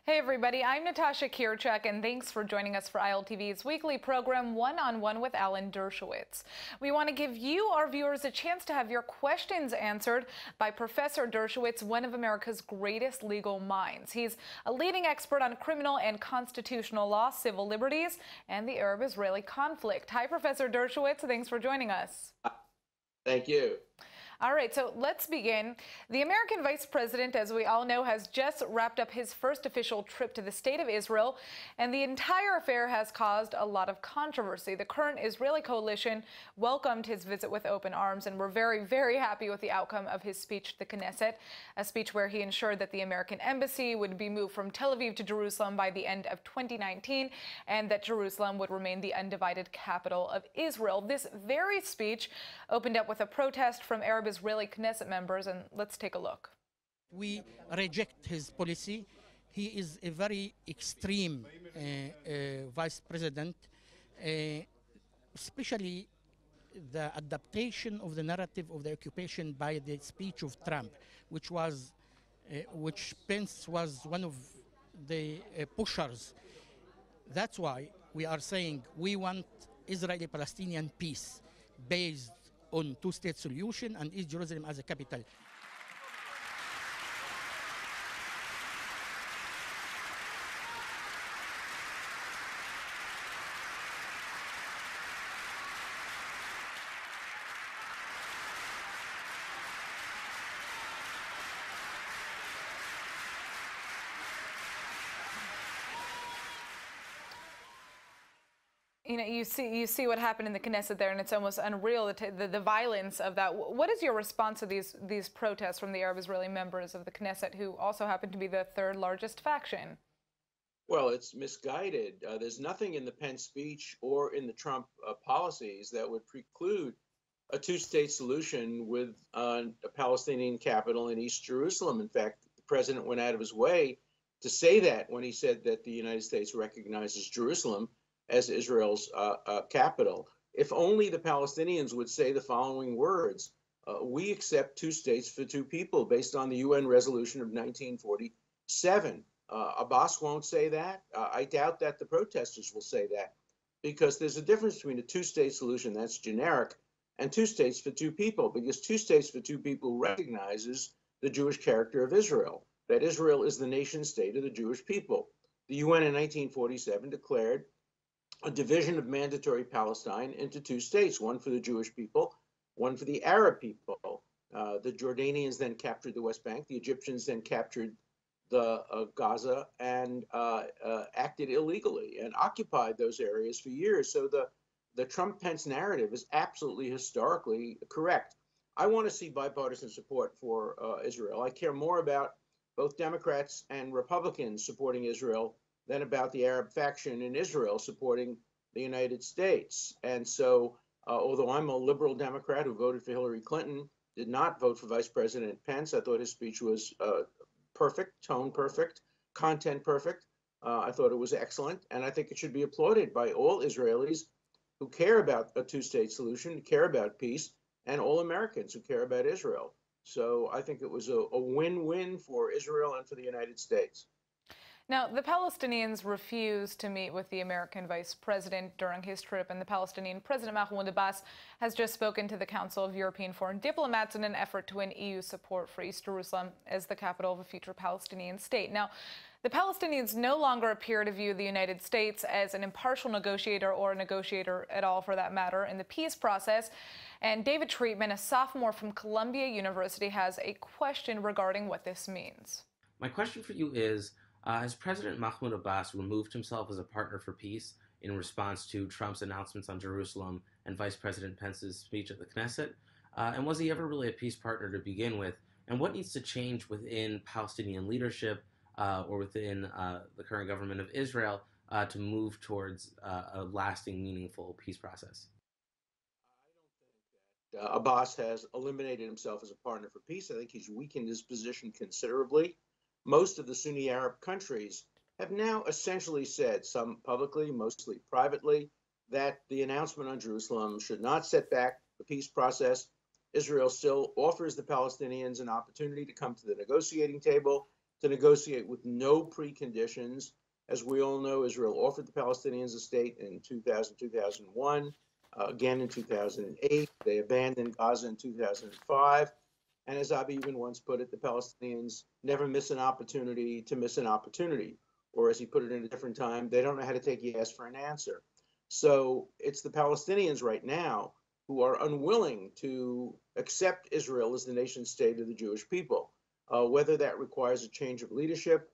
Hey everybody, I'm Natasha Kirchak, and thanks for joining us for ILTV's weekly program, One-on-One with Alan Dershowitz. We want to give you, our viewers, a chance to have your questions answered by Professor Dershowitz, one of America's greatest legal minds. He's a leading expert on criminal and constitutional law, civil liberties, and the Arab-Israeli conflict. Hi, Professor Dershowitz. Thanks for joining us. Thank you. All right, so let's begin. The American vice president, as we all know, has just wrapped up his first official trip to the state of Israel, and the entire affair has caused a lot of controversy. The current Israeli coalition welcomed his visit with open arms, and we're very, very happy with the outcome of his speech to the Knesset, a speech where he ensured that the American embassy would be moved from Tel Aviv to Jerusalem by the end of 2019, and that Jerusalem would remain the undivided capital of Israel. This very speech opened up with a protest from Arab-Israeli Knesset members, and let's take a look. We reject his policy. He is a very extreme vice president, especially the adaptation of the narrative of the occupation by the speech of Trump, which Pence was one of the pushers. That's why we are saying we want Israeli-Palestinian peace based on two-state solution and East Jerusalem as a capital. You know, you see what happened in the Knesset there, and it's almost unreal, the violence of that. What is your response to these protests from the Arab-Israeli members of the Knesset, who also happen to be the third largest faction? Well, it's misguided. There's nothing in the Pence speech or in the Trump policies that would preclude a two-state solution with a Palestinian capital in East Jerusalem. In fact, the president went out of his way to say that when he said that the United States recognizes Jerusalem as Israel's capital. If only the Palestinians would say the following words: we accept two states for two people based on the UN resolution of 1947. Abbas won't say that. I doubt that the protesters will say that, because there's a difference between a two-state solution that's generic and two states for two people, because two states for two people recognizes the Jewish character of Israel, that Israel is the nation state of the Jewish people. The UN in 1947 declared a division of mandatory Palestine into two states, one for the Jewish people, one for the Arab people. The Jordanians then captured the West Bank. The Egyptians then captured the Gaza and acted illegally and occupied those areas for years. So the Trump-Pence narrative is absolutely historically correct. I want to see bipartisan support for Israel. I care more about both Democrats and Republicans supporting Israel than about the Arab faction in Israel supporting the United States. And so, although I'm a liberal Democrat who voted for Hillary Clinton, did not vote for Vice President Pence, I thought his speech was perfect, tone perfect, content perfect. I thought it was excellent, and I think it should be applauded by all Israelis who care about a two-state solution, who care about peace, and all Americans who care about Israel. So I think it was a win-win for Israel and for the United States. Now, the Palestinians refused to meet with the American vice president during his trip, and the Palestinian President Mahmoud Abbas has just spoken to the Council of European Foreign Diplomats in an effort to win EU support for East Jerusalem as the capital of a future Palestinian state. Now, the Palestinians no longer appear to view the United States as an impartial negotiator, or a negotiator at all for that matter, in the peace process. And David Treatman, a sophomore from Columbia University, has a question regarding what this means. My question for you is, has President Mahmoud Abbas removed himself as a partner for peace in response to Trump's announcements on Jerusalem and Vice President Pence's speech at the Knesset? And was he ever really a peace partner to begin with? And what needs to change within Palestinian leadership or within the current government of Israel to move towards a lasting, meaningful peace process? I don't think that Abbas has eliminated himself as a partner for peace. I think he's weakened his position considerably. Most of the Sunni Arab countries have now essentially said, some publicly, mostly privately, that the announcement on Jerusalem should not set back the peace process. Israel still offers the Palestinians an opportunity to come to the negotiating table to negotiate with no preconditions. As we all know, Israel offered the Palestinians a state in 2000, 2001, again in 2008. They abandoned Gaza in 2005. And as Avi even once put it, the Palestinians never miss an opportunity to miss an opportunity. Or as he put it in a different time, they don't know how to take yes for an answer. So it's the Palestinians right now who are unwilling to accept Israel as the nation state of the Jewish people. Whether that requires a change of leadership,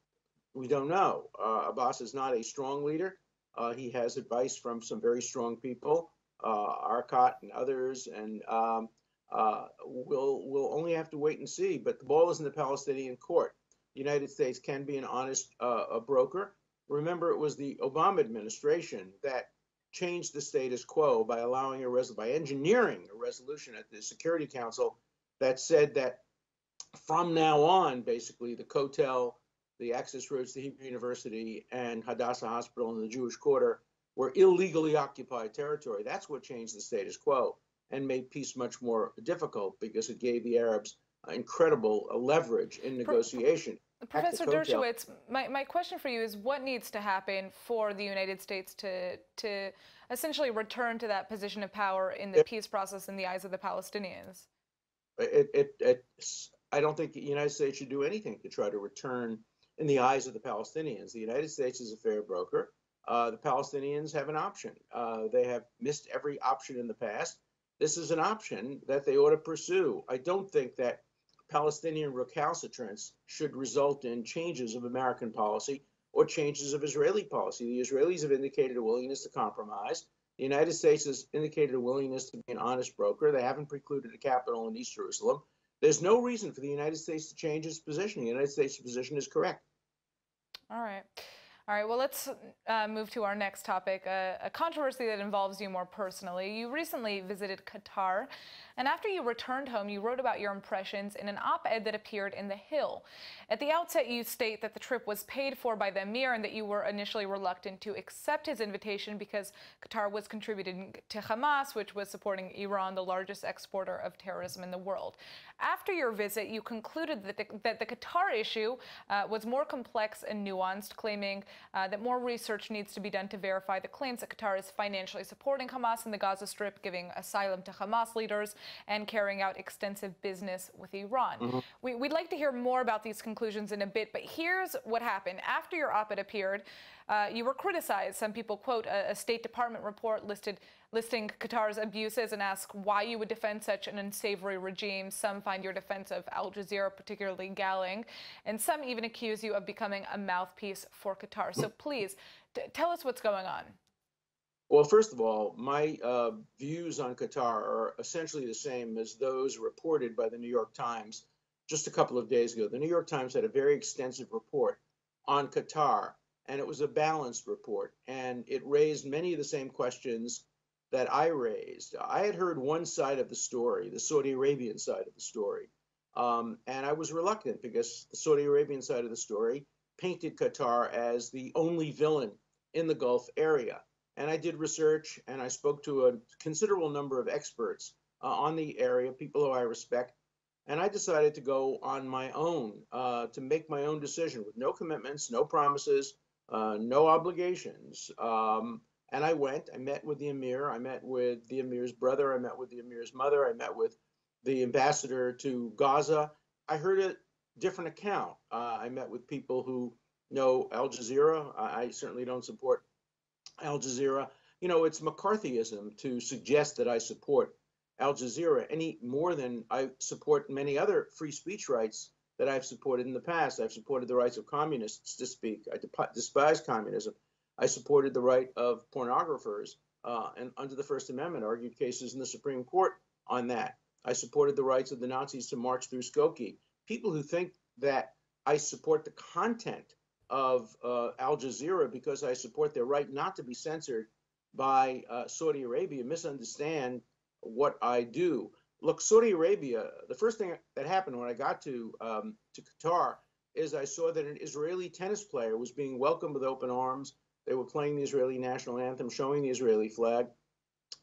we don't know. Abbas is not a strong leader. He has advice from some very strong people, Arcot and others, and we'll only have to wait and see. But the ball is in the Palestinian court. The United States can be an honest broker. Remember, it was the Obama administration that changed the status quo by by engineering a resolution at the Security Council that said that from now on, basically, the Kotel, the access roads to Hebrew University, and Hadassah Hospital in the Jewish Quarter were illegally occupied territory. That's what changed the status quo and made peace much more difficult because it gave the Arabs incredible leverage in negotiation. Professor Dershowitz, my question for you is what needs to happen for the United States to essentially return to that position of power in the peace process in the eyes of the Palestinians? I don't think the United States should do anything to try to return in the eyes of the Palestinians. The United States is a fair broker. The Palestinians have an option. They have missed every option in the past. This is an option that they ought to pursue. I don't think that Palestinian recalcitrance should result in changes of American policy or changes of Israeli policy. The Israelis have indicated a willingness to compromise. The United States has indicated a willingness to be an honest broker. They haven't precluded a capital in East Jerusalem. There's no reason for the United States to change its position. The United States' position is correct. All right. All right, well, let's move to our next topic, a controversy that involves you more personally. You recently visited Qatar, and after you returned home, you wrote about your impressions in an op-ed that appeared in The Hill. At the outset, you state that the trip was paid for by the Emir and that you were initially reluctant to accept his invitation because Qatar was contributing to Hamas, which was supporting Iran, the largest exporter of terrorism in the world. After your visit, you concluded that the Qatar issue was more complex and nuanced, claiming that more research needs to be done to verify the claims that Qatar is financially supporting Hamas in the Gaza Strip, giving asylum to Hamas leaders, and carrying out extensive business with Iran. We'd like to hear more about these conclusions in a bit, but here's what happened. After your op-ed appeared, you were criticized. Some people quote a State Department report listing Qatar's abuses and ask why you would defend such an unsavory regime. Some find your defense of Al Jazeera particularly galling, and some even accuse you of becoming a mouthpiece for Qatar. So please, tell us what's going on. Well, first of all, my views on Qatar are essentially the same as those reported by the New York Times just a couple of days ago. The New York Times had a very extensive report on Qatar, and it was a balanced report, and it raised many of the same questions that I raised. I had heard one side of the story, the Saudi Arabian side of the story, and I was reluctant because the Saudi Arabian side of the story painted Qatar as the only villain in the Gulf area. And I did research, and I spoke to a considerable number of experts on the area, people who I respect, and I decided to go on my own, to make my own decision with no commitments, no promises, no obligations. And I went, I met with the Emir, I met with the Emir's brother, I met with the Emir's mother, I met with the ambassador to Gaza. I heard a different account. I met with people who know Al Jazeera. I certainly don't support Al Jazeera. You know, it's McCarthyism to suggest that I support Al Jazeera any more than I support many other free speech rights that I've supported in the past. I've supported the rights of communists to speak. I despise communism. I supported the right of pornographers and under the First Amendment, argued cases in the Supreme Court on that. I supported the rights of the Nazis to march through Skokie. People who think that I support the content of Al Jazeera because I support their right not to be censored by Saudi Arabia misunderstand what I do. Look, Saudi Arabia, the first thing that happened when I got to Qatar is I saw that an Israeli tennis player was being welcomed with open arms. They were playing the Israeli national anthem, showing the Israeli flag.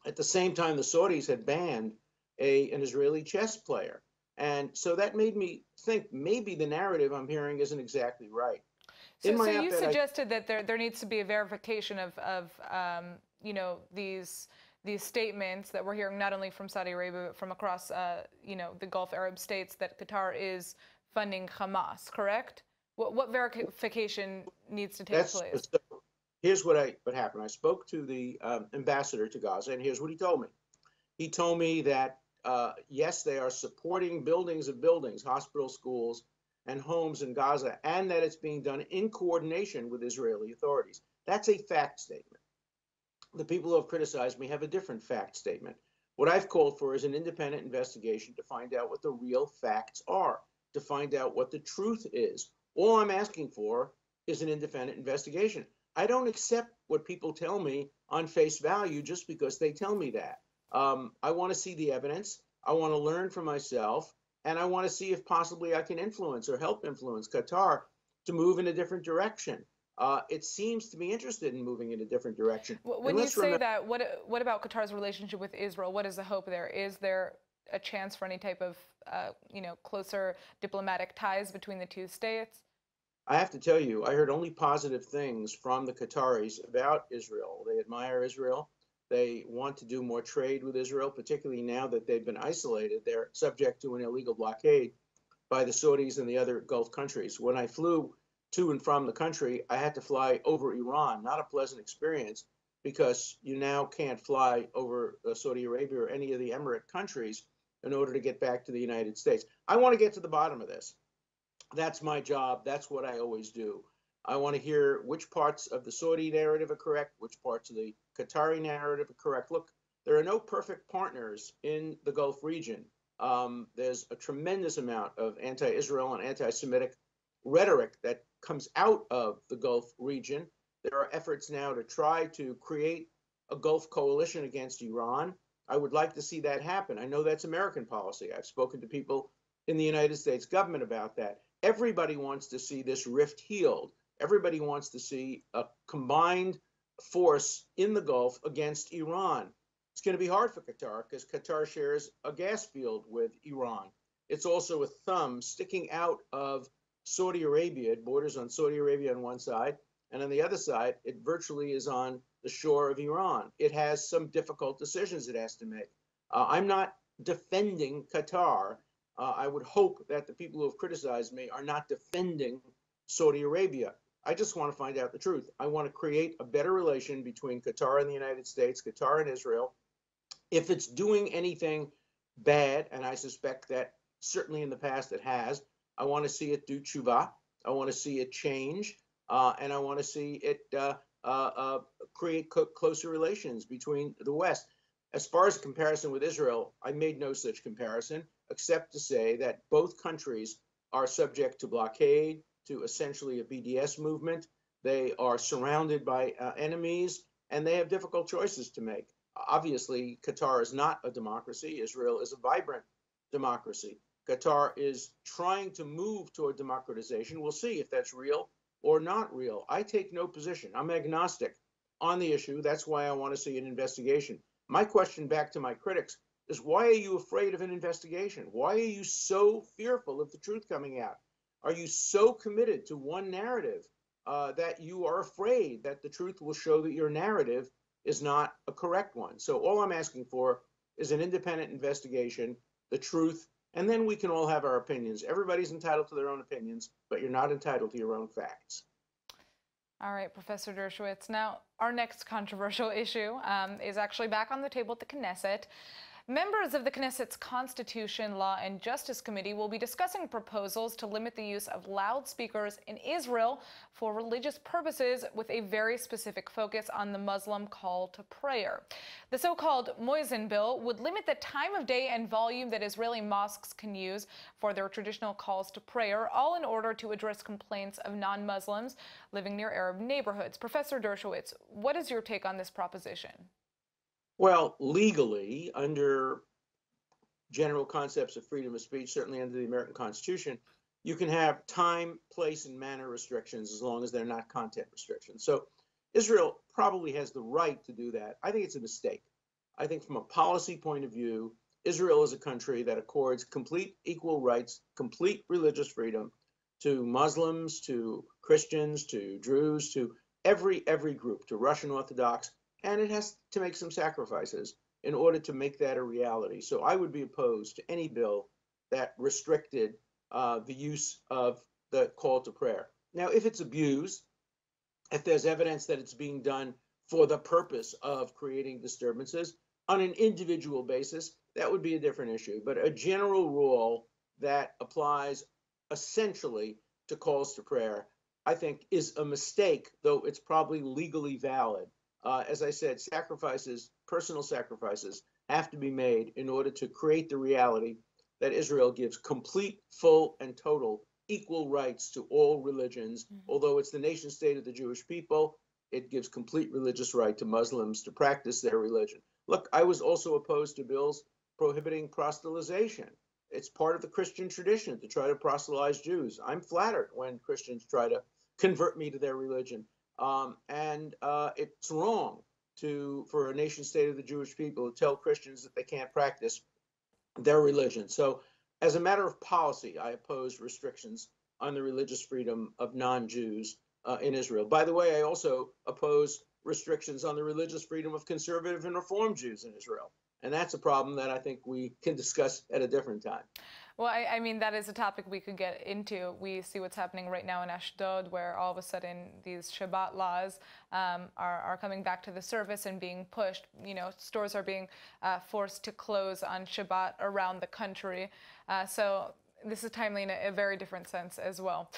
At the same time, the Saudis had banned an Israeli chess player. And so that made me think maybe the narrative I'm hearing isn't exactly right. So you suggested that there needs to be a verification of these statements that we're hearing not only from Saudi Arabia but from across the Gulf Arab states that Qatar is funding Hamas. Correct? What verification needs to take place? So here's what happened. I spoke to the ambassador to Gaza, and here's what he told me. He told me that yes, they are supporting buildings of buildings, hospitals, schools, and homes in Gaza, and that it's being done in coordination with Israeli authorities. That's a fact statement. The people who have criticized me have a different fact statement. What I've called for is an independent investigation to find out what the real facts are, to find out what the truth is. All I'm asking for is an independent investigation. I don't accept what people tell me on face value just because they tell me that. I want to see the evidence. I want to learn for myself. And I want to see if possibly I can influence or help influence Qatar to move in a different direction. It seems to be interested in moving in a different direction. When you say that, what about Qatar's relationship with Israel? What is the hope there? Is there a chance for any type of closer diplomatic ties between the two states? I have to tell you, I heard only positive things from the Qataris about Israel. They admire Israel. They want to do more trade with Israel, particularly now that they've been isolated. They're subject to an illegal blockade by the Saudis and the other Gulf countries. When I flew to and from the country, I had to fly over Iran. Not a pleasant experience because you now can't fly over Saudi Arabia or any of the Emirate countries in order to get back to the United States. I want to get to the bottom of this. That's my job. That's what I always do. I want to hear which parts of the Saudi narrative are correct, which parts of the Qatari narrative are correct. Look, there are no perfect partners in the Gulf region. There's a tremendous amount of anti-Israel and anti-Semitic rhetoric that comes out of the Gulf region. There are efforts now to try to create a Gulf coalition against Iran. I would like to see that happen. I know that's American policy. I've spoken to people in the United States government about that. Everybody wants to see this rift healed. Everybody wants to see a combined force in the Gulf against Iran. It's going to be hard for Qatar because Qatar shares a gas field with Iran. It's also a thumb sticking out of Saudi Arabia. It borders on Saudi Arabia on one side, and on the other side, it virtually is on the shore of Iran. It has some difficult decisions it has to make. I'm not defending Qatar. I would hope that the people who have criticized me are not defending Saudi Arabia. I just want to find out the truth. I want to create a better relation between Qatar and the United States, Qatar and Israel. If it's doing anything bad, and I suspect that certainly in the past it has, I want to see it do tshuva. I want to see it change, and I want to see it create closer relations between the West. As far as comparison with Israel, I made no such comparison, except to say that both countries are subject to blockade, to essentially a BDS movement. They are surrounded by enemies, and they have difficult choices to make. Obviously, Qatar is not a democracy. Israel is a vibrant democracy. Qatar is trying to move toward democratization. We'll see if that's real or not real. I take no position. I'm agnostic on the issue. That's why I want to see an investigation. My question back to my critics is, why are you afraid of an investigation? Why are you so fearful of the truth coming out? Are you so committed to one narrative that you are afraid that the truth will show that your narrative is not a correct one? So all I'm asking for is an independent investigation, the truth, and then we can all have our opinions. Everybody's entitled to their own opinions, but you're not entitled to your own facts. All right, Professor Dershowitz. Now, our next controversial issue is actually back on the table at the Knesset. Members of the Knesset's Constitution, Law, and Justice Committee will be discussing proposals to limit the use of loudspeakers in Israel for religious purposes, with a very specific focus on the Muslim call to prayer. The so-called Moazzin bill would limit the time of day and volume that Israeli mosques can use for their traditional calls to prayer, all in order to address complaints of non-Muslims living near Arab neighborhoods. Professor Dershowitz, what is your take on this proposition? Well, legally, under general concepts of freedom of speech, certainly under the American Constitution, you can have time, place, and manner restrictions as long as they're not content restrictions. So Israel probably has the right to do that. I think it's a mistake. I think from a policy point of view, Israel is a country that accords complete equal rights, complete religious freedom to Muslims, to Christians, to Druze, to every group, to Russian Orthodox, and it has to make some sacrifices in order to make that a reality. So I would be opposed to any bill that restricted the use of the call to prayer. Now, if it's abused, if there's evidence that it's being done for the purpose of creating disturbances on an individual basis, that would be a different issue. But a general rule that applies essentially to calls to prayer, I think, is a mistake, though it's probably legally valid. As I said, sacrifices, personal sacrifices, have to be made in order to create the reality that Israel gives complete, full, and total equal rights to all religions. Although it's the nation state of the Jewish people, it gives complete religious right to Muslims to practice their religion. Look, I was also opposed to bills prohibiting proselytization. It's part of the Christian tradition to try to proselytize Jews. I'm flattered when Christians try to convert me to their religion. It's wrong for a nation state of the Jewish people to tell Christians that they can't practice their religion. So as a matter of policy, I oppose restrictions on the religious freedom of non-Jews in Israel. By the way, I also oppose restrictions on the religious freedom of conservative and Reform Jews in Israel. And that's a problem that I think we can discuss at a different time. Well, I mean, that is a topic we could get into. We see what's happening right now in Ashdod, where all of a sudden these Shabbat laws are coming back to the surface and being pushed. You know, stores are being forced to close on Shabbat around the country. So this is timely in a very different sense as well.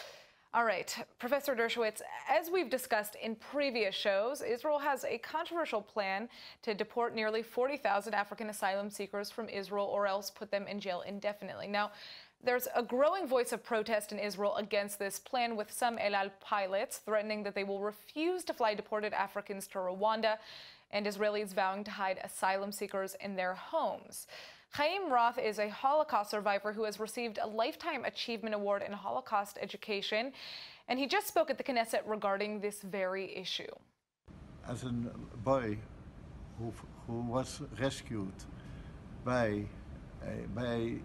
All right, Professor Dershowitz, as we've discussed in previous shows, Israel has a controversial plan to deport nearly 40,000 African asylum seekers from Israel or else put them in jail indefinitely. Now, there's a growing voice of protest in Israel against this plan, with some El Al pilots threatening that they will refuse to fly deported Africans to Rwanda, and Israelis vowing to hide asylum seekers in their homes. Chaim Roth is a Holocaust survivor who has received a Lifetime Achievement Award in Holocaust education, and he just spoke at the Knesset regarding this very issue. As a boy who was rescued by a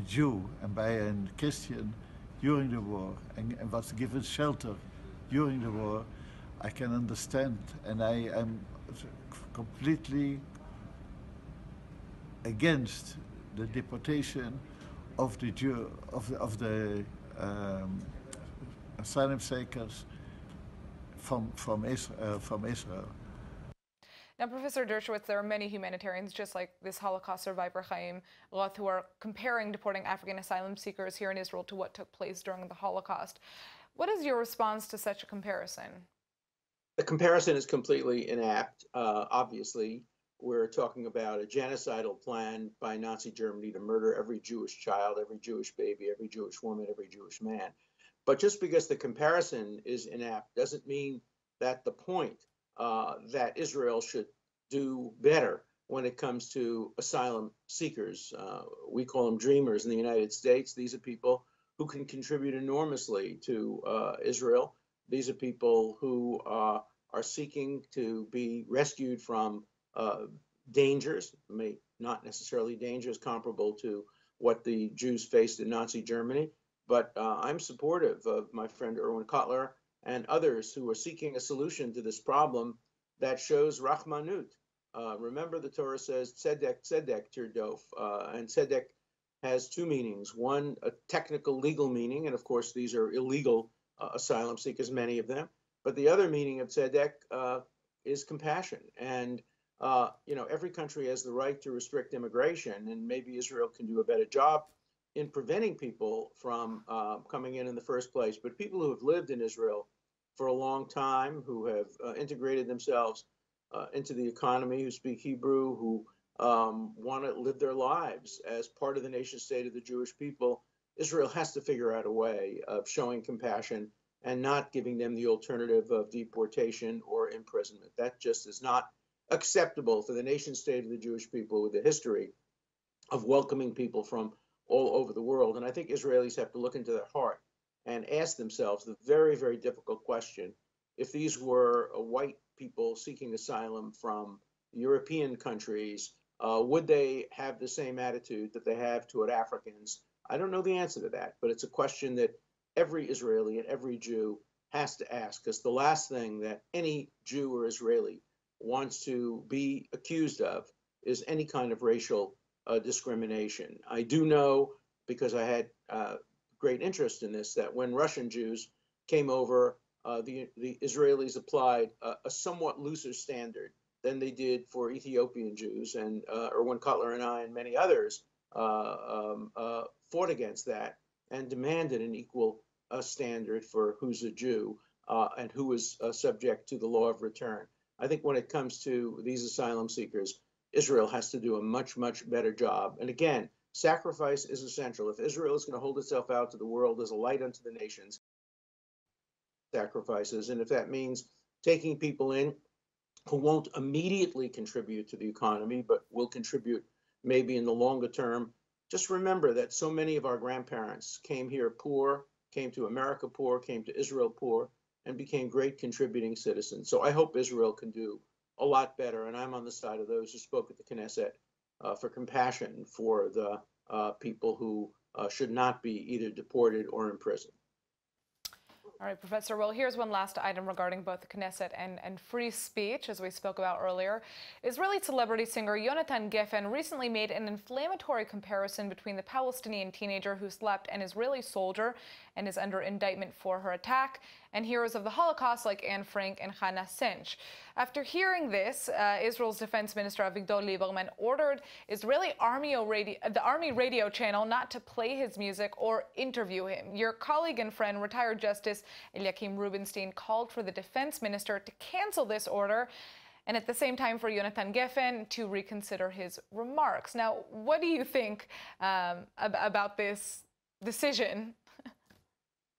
Jew and by a Christian during the war and was given shelter during the war, I can understand, and I am completely against the deportation of the asylum seekers from Israel. Now, Professor Dershowitz, there are many humanitarians, just like this Holocaust survivor Chaim Roth, who are comparing deporting African asylum seekers here in Israel to what took place during the Holocaust. What is your response to such a comparison? The comparison is completely inapt. Obviously, we're talking about a genocidal plan by Nazi Germany to murder every Jewish child, every Jewish baby, every Jewish woman, every Jewish man. But just because the comparison is inapt doesn't mean that the point that Israel should do better when it comes to asylum seekers. We call them dreamers in the United States. These are people who can contribute enormously to Israel. These are people who are seeking to be rescued from dangers, may not necessarily dangers comparable to what the Jews faced in Nazi Germany, but I'm supportive of my friend Erwin Kotler and others who are seeking a solution to this problem that shows Rahmanut. Remember, the Torah says tzedek, tzedek, tirdof, and tzedek has two meanings. One, a technical legal meaning, and of course these are illegal asylum seekers, many of them. But the other meaning of tzedek is compassion. And every country has the right to restrict immigration, and maybe Israel can do a better job in preventing people from coming in the first place. But people who have lived in Israel for a long time, who have integrated themselves into the economy, who speak Hebrew, who want to live their lives as part of the nation state of the Jewish people, Israel has to figure out a way of showing compassion and not giving them the alternative of deportation or imprisonment. That just is not acceptable for the nation state of the Jewish people with a history of welcoming people from all over the world. And I think Israelis have to look into their heart and ask themselves the very, very difficult question: if these were white people seeking asylum from European countries, Would they have the same attitude that they have toward Africans? I don't know the answer to that, but it's a question that every Israeli and every Jew has to ask, because the last thing that any Jew or Israeli wants to be accused of is any kind of racial discrimination. I do know, because I had great interest in this, that when Russian Jews came over, the Israelis applied a somewhat looser standard than they did for Ethiopian Jews, and Erwin Cutler and I and many others fought against that and demanded an equal standard for who's a Jew and who is subject to the law of return. I think when it comes to these asylum seekers, Israel has to do a much, much better job. And again, sacrifice is essential. If Israel is going to hold itself out to the world as a light unto the nations, sacrifices. And if that means taking people in who won't immediately contribute to the economy, but will contribute maybe in the longer term, just remember that so many of our grandparents came here poor, came to America poor, came to Israel poor, and became great contributing citizens. So I hope Israel can do a lot better. And I'm on the side of those who spoke at the Knesset for compassion for the people who should not be either deported or imprisoned. All right, Professor. Well, here's one last item regarding both the Knesset and free speech, as we spoke about earlier. Israeli celebrity singer Yonatan Geffen recently made an inflammatory comparison between the Palestinian teenager who slapped an Israeli soldier and is under indictment for her attack, and heroes of the Holocaust like Anne Frank and Hannah Sench. After hearing this, Israel's Defense Minister Avigdor Lieberman ordered the Army radio channel not to play his music or interview him. Your colleague and friend, retired Justice Eliakim Rubinstein, called for the Defense Minister to cancel this order, and at the same time for Yonatan Geffen to reconsider his remarks. Now, what do you think about this decision?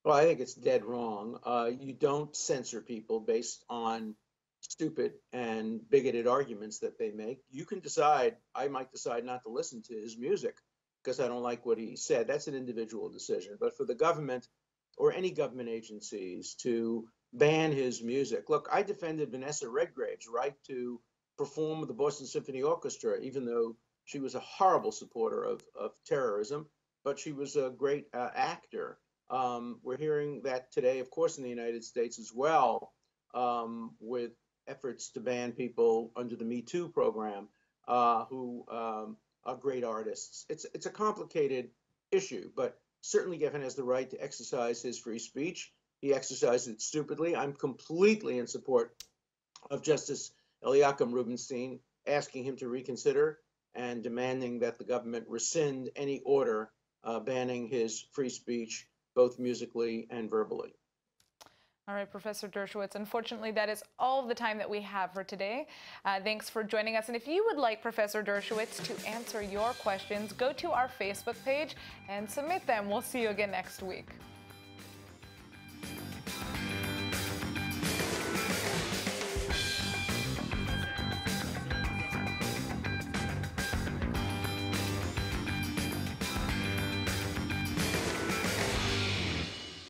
Well, I think it's dead wrong. You don't censor people based on stupid and bigoted arguments that they make. You can decide, I might decide not to listen to his music because I don't like what he said. That's an individual decision. But for the government or any government agencies to ban his music. Look, I defended Vanessa Redgrave's right to perform with the Boston Symphony Orchestra, even though she was a horrible supporter of terrorism, but she was a great actor. We're hearing that today, of course, in the United States as well, with efforts to ban people under the Me Too program who are great artists. It's a complicated issue, but certainly Geffen has the right to exercise his free speech. He exercised it stupidly. I'm completely in support of Justice Eliakim Rubinstein, asking him to reconsider and demanding that the government rescind any order banning his free speech, both musically and verbally. All right, Professor Dershowitz, unfortunately, that is all the time that we have for today. Thanks for joining us. And if you would like Professor Dershowitz to answer your questions, go to our Facebook page and submit them. We'll see you again next week.